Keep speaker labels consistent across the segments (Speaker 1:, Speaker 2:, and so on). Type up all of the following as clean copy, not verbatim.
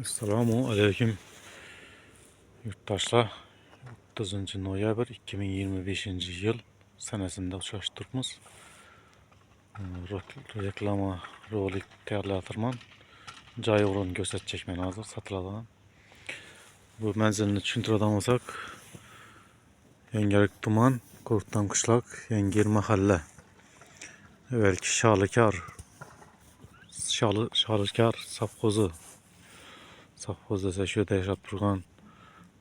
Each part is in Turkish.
Speaker 1: Assalamu aleyküm yurttaşlar. 9 noyabr 2025 yıl senesinde uçuşturmuş. Reklama rolik tayarlatırman. Cay orun gösterecek men hazır satıladan. Bu menzilini düşüntüreden olsak Yengerik Tuman, Kurttan Kışlak, Yengir Mahalle. Evvelki Şalıkar Safkozu. Safkoz dese şöyle yaşap durgan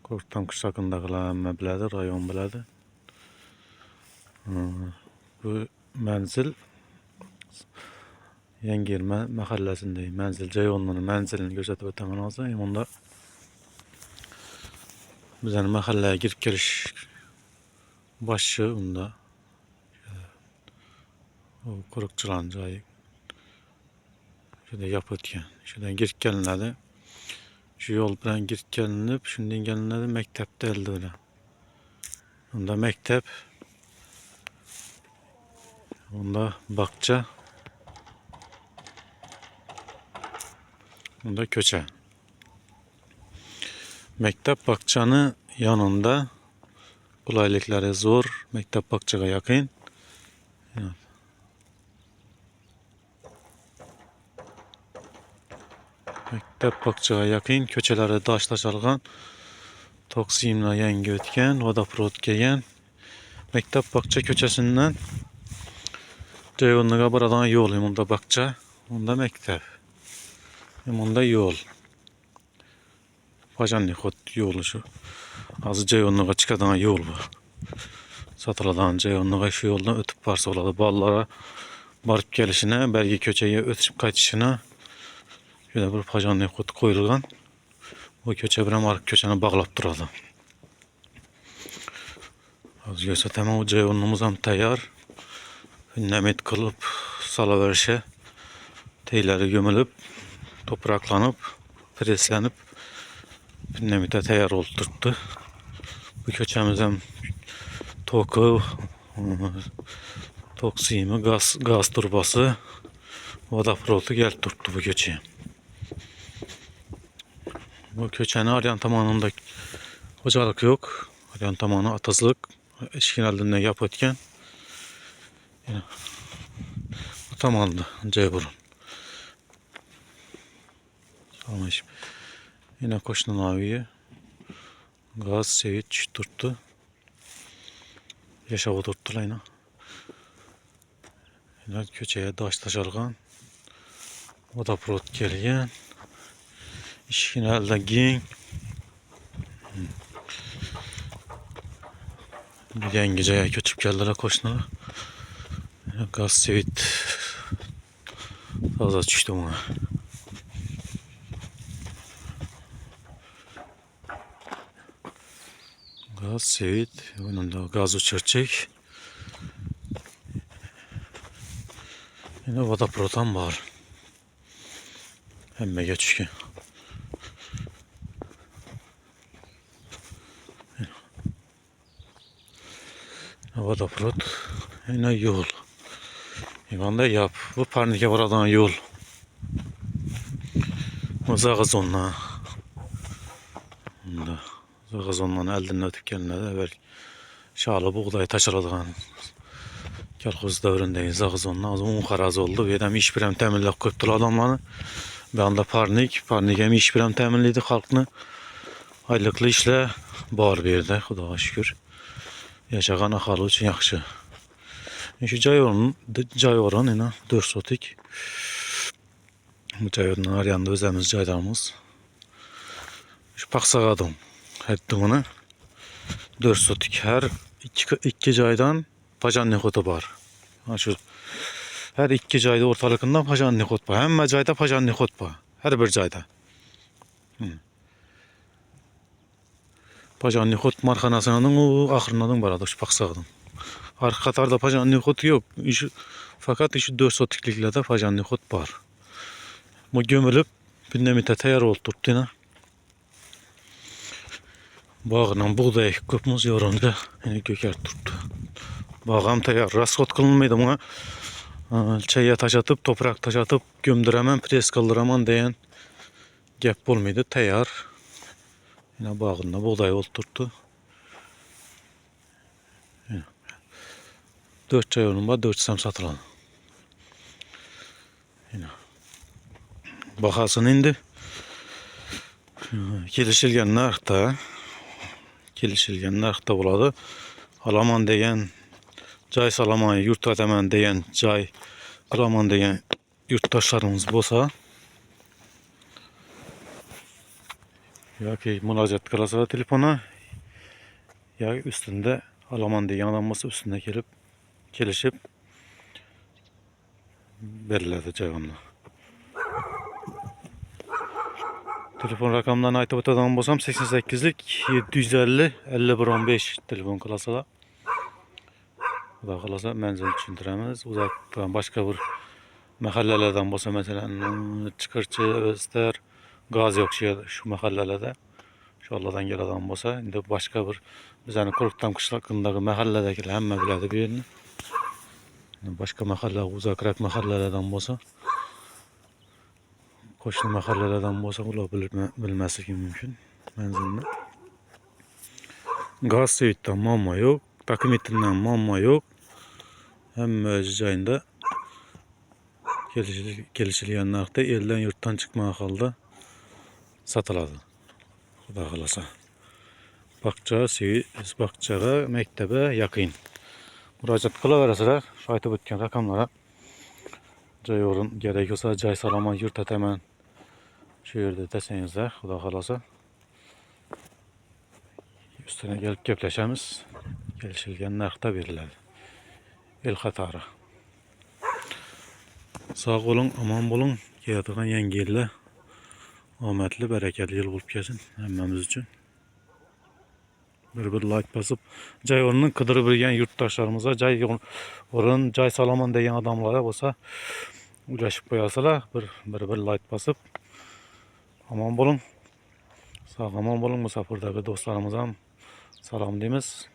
Speaker 1: Kurttan Kışlakındakiler emme biledi, rayon biledi. Bu menzil Yengir mahallesinde menzil Ceyhunlu'nun menzilini gözetip ötemen olsa onda bizden mahalleye girip geliş başı onda o kurukçulan cayı şöyle yapıtken şuradan girip gelinledi şu yol bilen girip gelinip şundan gelinledi mektepte elde öyle onda mektep onda bakça onda köçe mektep bakçanı yanında kolaylıkları zor mektep bakçaga yakın. Evet. Mektep bakçaga yakın köçelere taşlaşalgan Toksimla yenge ötken Vodaprovod gelgen mektep bakça köçesinden Ceyhunlu'ga buradan yol onda bakça onda mektep onda yol Pajannikot yolu şu azı Ceyhunlu'ga çıkadan yol bu satıladan Ceyhunlu'ga şu yoldan ötüp varsa oladı ballara barıp gelişine belki köçeye ötüp kaçışına şöyle bir Pajannikot koyulgan o köçe bilen varıp köçeni bağlap duradı. Az görse tamam o Ceyhunlu'muz hem tayar nemet kılıp salıverişe teyleri gömülüp topraklanıp preslenip nemete tayar oldurttu. Bu köçemizden toku toksimi gaz turbası Vodaprovod'u gel tuttu bu köçeye. Bu köçenin aryan tamamında hocalık yok. Aryan tamamı atazlık işkinaldiğinde yapıtken yani, bu tamamdı Ceyburun. Almışım. Yine koşunun abiye gaz sevit tuttu. Yaşa oturttular yine. Yine köçeye daş taşargan. Vodaprod gelgen. İşini elde giyin. Bir yengeceye köçüp geldiler koşunlara. Gaz sevit fazla düştü buna. Gaz sevit. Önünde gaz uçuracak. Yine Vodaprod'dan var. Hemme geçişki. Vodaprod. Yine yol. İvanda yap. Bu parnike buradan yol. O zağızonla. Bunda. Zağızonla elden ötüp gelinler. Evvel şalı buğday taşıradığın. Kelkoz dövründeyiz zağızonla. O zaman karaz oldu. Vedem iş birem teminlek köptül adamlarını. Bir anda parnikem iş birem teminliydi halkını. Aylıklı işle bar verdi. Xudağa şükür. Yaşagan ahali için yaxşı. Şu cay oran yine 4 sotik. Bu cay oranın arayanda özemiz caylarımız. Şu paksağadım. Ettimini 4 sotik. Her iki caydan Pajannikot'u var. Şu her iki cayda ortalıkında Pajannikot var. Hem cayda Pajannikot var. Her bir cayda. Pajannikot markanasının o ahırından var şu paksağadım. Arka katarda Pajannikot yok. Fakat işi 4 sotikliklerde Pajannikot var. Bu gömülüp bir nemite tayar oldu yine. Bağınan buğday köpümüz yoruldu. Yine göker tuttu. Bağım tayar. Rasot kılınmaydı ama çaya taşatıp, toprak taşatıp gömdüremem, pres kıldıramam diyen Gep bulmaydı, tayar. Yine bağında buğday oturttu. 4 çay onun var, 4 sam satılan. Yine. Bakasın indi. Kelişilgen narxda. Kelişilgen narxda buladı. Alaman deyen, cay salaman, yurt ödemen deyen, cay alaman deyen yurttaşlarımız bolsa, yoki müracaat kılasa telefona, ya üstünde alaman deyen adam bolsa üstünde kelişip veriladi cay onunla. Telefon rakamlarını aytıp ötadigan bolsam 88'lik 750 5115 telefon kılasalar. Xudo kalasa menzil tushuntiramiz. Uzakdan başka bir mahallalardan bolsa, mesela Chiqirchi, O'ster, gaz yok şu mahallalarda. Şu Allah'dan geladigan bolsa, endi başka bir bizani Quruqtam qishlog'idagi mahalladagilar hamma biladi bu yerni. Başka mahalla, uzakroq mahallalardan bolsa, qo'shni mahallalardan bolsa, ular bilmasligi mumkin menzilni. Gaz suyutdan muammo yo'q, dokumentindan muammo yo'q. Hamma o'z joyida kelishilgan narxda eldan yurtdan chiqmagan holda sotiladi. Xudo xolasa. Baqcha, baqchaga, maktabga yaqin. Murojaat qilaverasizlar. Shu aytib o'tgan raqamlarga joy o'rin kerak bo'lsa, joy salaman yurt ataman. Shu yerda desangizlar, Xudo xolasa. Üstüne gelip gaplashamiz. Kelishilgan narxda beriladi. El qatori. Sağ olun, aman bo'lin. Keladigan yangi yillar omadli, barakatli yil bo'lib kelsin hammamiz uchun. Bir like basıp joy o'rnini qidirib bilgan yurtdoshlarimiz, joy o'rin, joy salaman degan odamlar bo'lsa, ulashib qo'yasizlar. Bir like basıp aman bo'lin. Sağ aman bo'lin. Musafirdagi do'stlarimiz ham salom deymiz.